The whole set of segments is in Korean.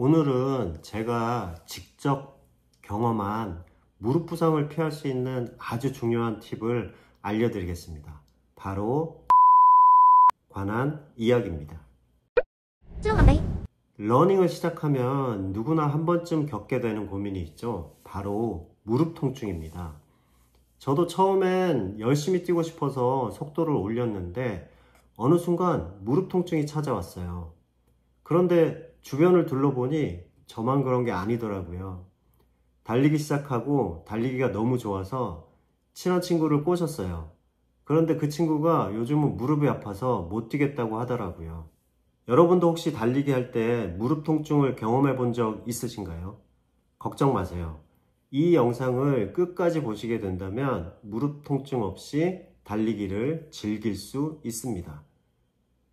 오늘은 제가 직접 경험한 무릎 부상을 피할 수 있는 아주 중요한 팁을 알려드리겠습니다. 바로 관한 이야기입니다. 러닝을 시작하면 누구나 한 번쯤 겪게 되는 고민이 있죠. 바로 무릎 통증입니다. 저도 처음엔 열심히 뛰고 싶어서 속도를 올렸는데 어느 순간 무릎 통증이 찾아왔어요. 그런데 주변을 둘러보니 저만 그런 게 아니더라고요. 달리기 시작하고 달리기가 너무 좋아서 친한 친구를 꼬셨어요. 그런데 그 친구가 요즘은 무릎이 아파서 못 뛰겠다고 하더라고요. 여러분도 혹시 달리기 할 때 무릎 통증을 경험해 본 적 있으신가요? 걱정 마세요. 이 영상을 끝까지 보시게 된다면 무릎 통증 없이 달리기를 즐길 수 있습니다.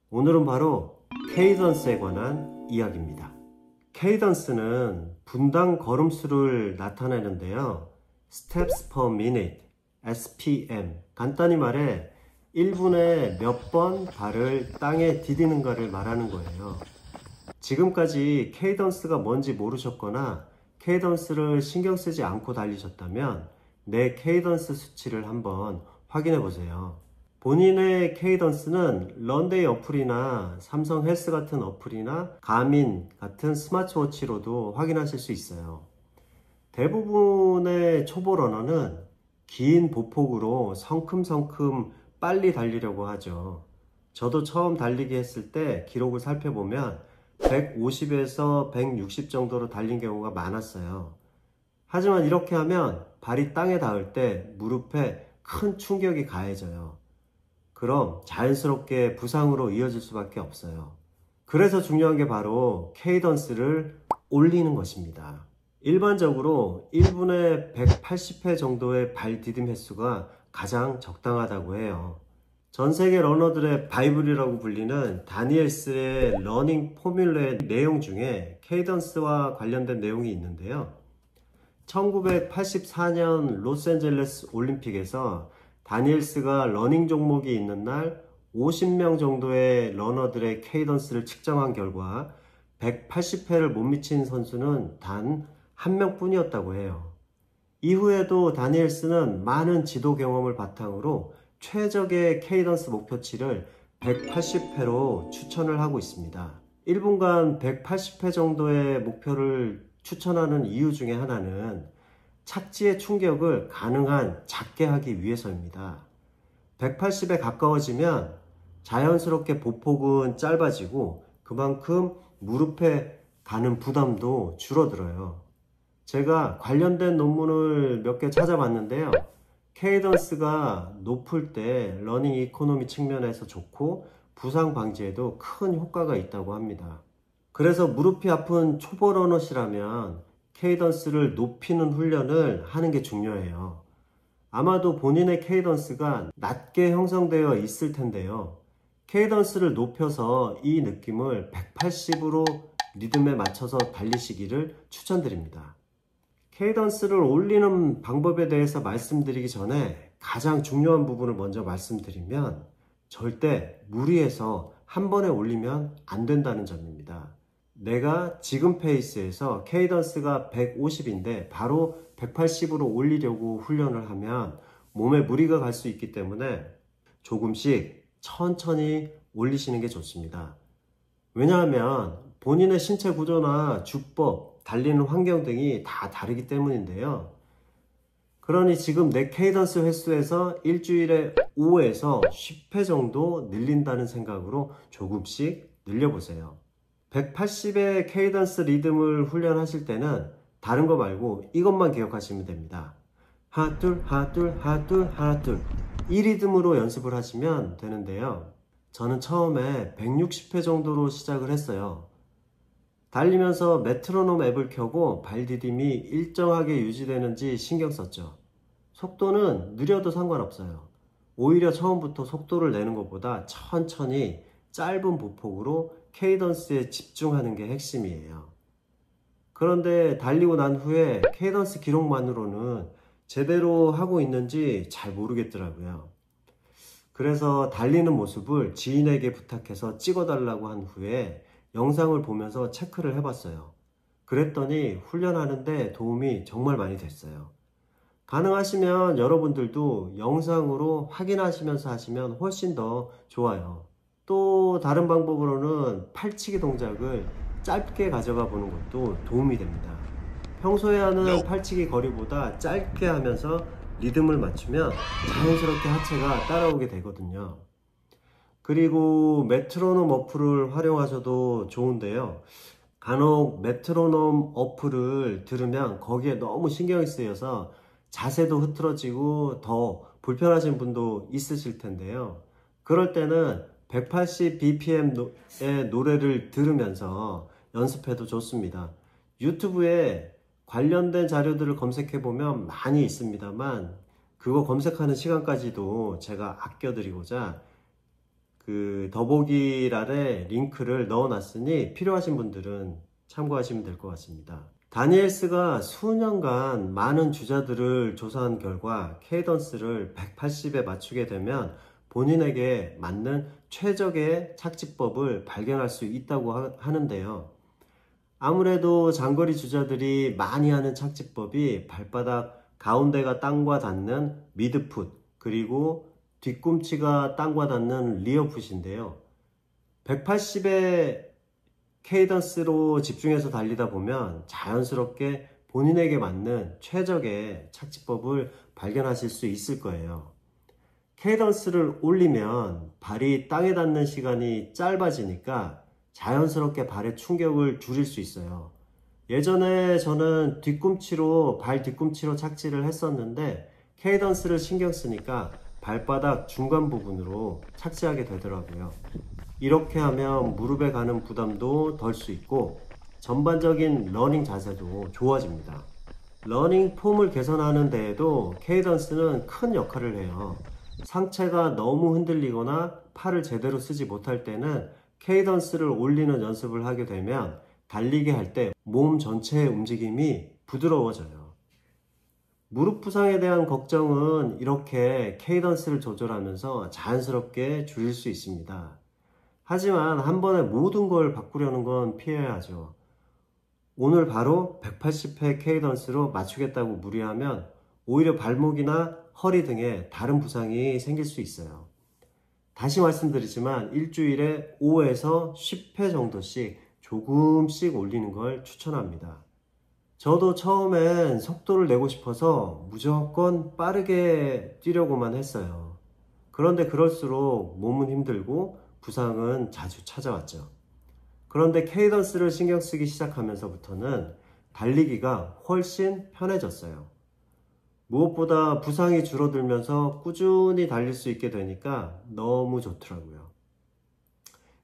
오늘은 바로 케이던스에 관한 이야기입니다. 케이던스는 분당 걸음수를 나타내는데요. Steps per minute, SPM. 간단히 말해 1분에 몇 번 발을 땅에 디디는가를 말하는 거예요. 지금까지 케이던스가 뭔지 모르셨거나 케이던스를 신경 쓰지 않고 달리셨다면 내 케이던스 수치를 한번 확인해 보세요. 본인의 케이던스는 런데이 어플이나 삼성 헬스 같은 어플이나 가민 같은 스마트워치로도 확인하실 수 있어요. 대부분의 초보 러너는 긴 보폭으로 성큼성큼 빨리 달리려고 하죠. 저도 처음 달리기 했을 때 기록을 살펴보면 150에서 160 정도로 달린 경우가 많았어요. 하지만 이렇게 하면 발이 땅에 닿을 때 무릎에 큰 충격이 가해져요. 그럼 자연스럽게 부상으로 이어질 수밖에 없어요. 그래서 중요한 게 바로 케이던스를 올리는 것입니다. 일반적으로 1분에 180회 정도의 발 디딤 횟수가 가장 적당하다고 해요. 전 세계 러너들의 바이블이라고 불리는 다니엘스의 러닝 포뮬러의 내용 중에 케이던스와 관련된 내용이 있는데요. 1984년 로스앤젤레스 올림픽에서 다니엘스가 러닝 종목이 있는 날 50명 정도의 러너들의 케이던스를 측정한 결과 180회를 못 미친 선수는 단 한 명뿐이었다고 해요. 이후에도 다니엘스는 많은 지도 경험을 바탕으로 최적의 케이던스 목표치를 180회로 추천을 하고 있습니다. 1분간 180회 정도의 목표를 추천하는 이유 중에 하나는 착지의 충격을 가능한 작게 하기 위해서입니다. 180에 가까워지면 자연스럽게 보폭은 짧아지고 그만큼 무릎에 가는 부담도 줄어들어요. 제가 관련된 논문을 몇 개 찾아봤는데요. 케이던스가 높을 때 러닝 이코노미 측면에서 좋고 부상 방지에도 큰 효과가 있다고 합니다. 그래서 무릎이 아픈 초보 러너시라면 케이던스를 높이는 훈련을 하는 게 중요해요. 아마도 본인의 케이던스가 낮게 형성되어 있을 텐데요. 케이던스를 높여서 이 느낌을 180으로 리듬에 맞춰서 달리시기를 추천드립니다. 케이던스를 올리는 방법에 대해서 말씀드리기 전에 가장 중요한 부분을 먼저 말씀드리면 절대 무리해서 한 번에 올리면 안 된다는 점입니다. 내가 지금 페이스에서 케이던스가 150인데 바로 180으로 올리려고 훈련을 하면 몸에 무리가 갈 수 있기 때문에 조금씩 천천히 올리시는 게 좋습니다. 왜냐하면 본인의 신체 구조나 주법, 달리는 환경 등이 다 다르기 때문인데요. 그러니 지금 내 케이던스 횟수에서 일주일에 5에서 10회 정도 늘린다는 생각으로 조금씩 늘려보세요. 180의 케이던스 리듬을 훈련하실 때는 다른 거 말고 이것만 기억하시면 됩니다. 하나 둘 하나 둘 하나 둘 하나 둘 이 리듬으로 연습을 하시면 되는데요. 저는 처음에 160회 정도로 시작을 했어요. 달리면서 메트로놈 앱을 켜고 발 디딤이 일정하게 유지되는지 신경 썼죠. 속도는 느려도 상관없어요. 오히려 처음부터 속도를 내는 것보다 천천히 짧은 보폭으로 케이던스에 집중하는 게 핵심이에요. 그런데 달리고 난 후에 케이던스 기록만으로는 제대로 하고 있는지 잘 모르겠더라고요. 그래서 달리는 모습을 지인에게 부탁해서 찍어달라고 한 후에 영상을 보면서 체크를 해봤어요. 그랬더니 훈련하는데 도움이 정말 많이 됐어요. 가능하시면 여러분들도 영상으로 확인하시면서 하시면 훨씬 더 좋아요. 또 다른 방법으로는 팔치기 동작을 짧게 가져가 보는 것도 도움이 됩니다. 평소에 하는 팔치기 거리보다 짧게 하면서 리듬을 맞추면 자연스럽게 하체가 따라오게 되거든요. 그리고 메트로놈 어플을 활용하셔도 좋은데요. 간혹 메트로놈 어플을 들으면 거기에 너무 신경이 쓰여서 자세도 흐트러지고 더 불편하신 분도 있으실 텐데요. 그럴 때는 180bpm의 노래를 들으면서 연습해도 좋습니다. 유튜브에 관련된 자료들을 검색해 보면 많이 있습니다만 그거 검색하는 시간까지도 제가 아껴드리고자 그 더보기란에 링크를 넣어 놨으니 필요하신 분들은 참고하시면 될 것 같습니다. 다니엘스가 수년간 많은 주자들을 조사한 결과 케이던스를 180에 맞추게 되면 본인에게 맞는 최적의 착지법을 발견할 수 있다고 하는데요. 아무래도 장거리 주자들이 많이 하는 착지법이 발바닥 가운데가 땅과 닿는 미드풋, 그리고 뒤꿈치가 땅과 닿는 리어풋인데요. 180의 케이던스로 집중해서 달리다 보면 자연스럽게 본인에게 맞는 최적의 착지법을 발견하실 수 있을 거예요. 케이던스를 올리면 발이 땅에 닿는 시간이 짧아지니까 자연스럽게 발의 충격을 줄일 수 있어요. 예전에 저는 발 뒤꿈치로 착지를 했었는데 케이던스를 신경 쓰니까 발바닥 중간 부분으로 착지하게 되더라고요. 이렇게 하면 무릎에 가는 부담도 덜 수 있고 전반적인 러닝 자세도 좋아집니다. 러닝 폼을 개선하는 데에도 케이던스는 큰 역할을 해요. 상체가 너무 흔들리거나 팔을 제대로 쓰지 못할 때는 케이던스를 올리는 연습을 하게 되면 달리기 할 때 몸 전체의 움직임이 부드러워져요. 무릎 부상에 대한 걱정은 이렇게 케이던스를 조절하면서 자연스럽게 줄일 수 있습니다. 하지만 한 번에 모든 걸 바꾸려는 건 피해야 하죠. 오늘 바로 180회 케이던스로 맞추겠다고 무리하면 오히려 발목이나 허리 등에 다른 부상이 생길 수 있어요. 다시 말씀드리지만 일주일에 5에서 10회 정도씩 조금씩 올리는 걸 추천합니다. 저도 처음엔 속도를 내고 싶어서 무조건 빠르게 뛰려고만 했어요. 그런데 그럴수록 몸은 힘들고 부상은 자주 찾아왔죠. 그런데 케이던스를 신경 쓰기 시작하면서부터는 달리기가 훨씬 편해졌어요. 무엇보다 부상이 줄어들면서 꾸준히 달릴 수 있게 되니까 너무 좋더라고요.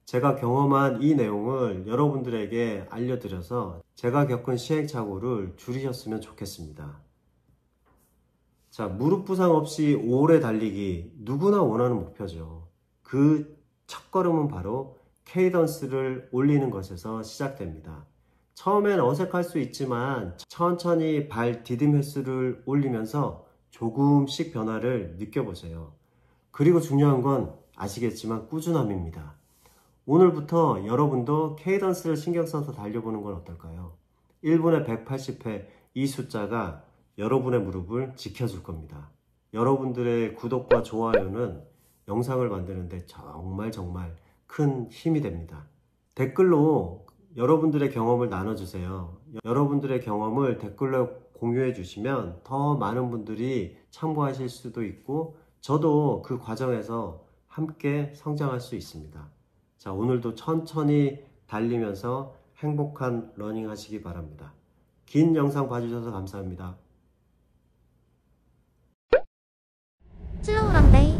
제가 경험한 이 내용을 여러분들에게 알려드려서 제가 겪은 시행착오를 줄이셨으면 좋겠습니다. 자, 무릎 부상 없이 오래 달리기 누구나 원하는 목표죠. 그 첫걸음은 바로 케이던스를 올리는 것에서 시작됩니다. 처음엔 어색할 수 있지만 천천히 발 디딤 횟수를 올리면서 조금씩 변화를 느껴보세요. 그리고 중요한 건 아시겠지만 꾸준함입니다. 오늘부터 여러분도 케이던스를 신경 써서 달려보는 건 어떨까요? 1분에 180회 이 숫자가 여러분의 무릎을 지켜줄 겁니다. 여러분들의 구독과 좋아요는 영상을 만드는데 정말 큰 힘이 됩니다. 댓글로 여러분들의 경험을 나눠주세요. 여러분들의 경험을 댓글로 공유해 주시면 더 많은 분들이 참고하실 수도 있고 저도 그 과정에서 함께 성장할 수 있습니다. 자, 오늘도 천천히 달리면서 행복한 러닝 하시기 바랍니다. 긴 영상 봐주셔서 감사합니다. 슬로우 런데이